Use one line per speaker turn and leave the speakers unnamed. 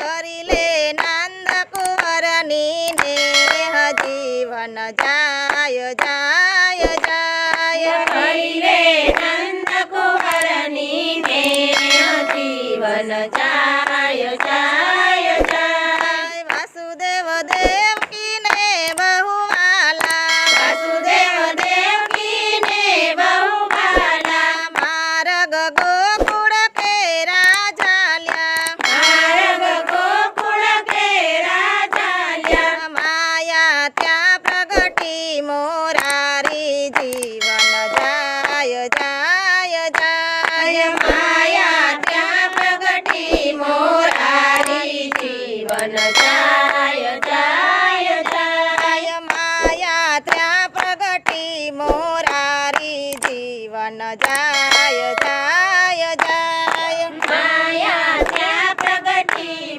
કરી લે નંદ કુંવરની નેહ જીવન જાય જાય જાય
કરી લે નંદ કુંવરની નેહ જીવન જાય જાય જાય
વાસુદેવ દેવકીને બહુ વાલા
વાસુદેવ દેવકીને બહુ વાલા
માર્ગ ગોકુળ કેરા ચાલ્યા
માર્ગ ગોકુળ કેરા ચાલ્યા
માયા ત્યાં પ્રગટી મોરારી જીવન જાય જાય જાય
માયા ત્યાં પ્રગટી મોરારી જીવન જાય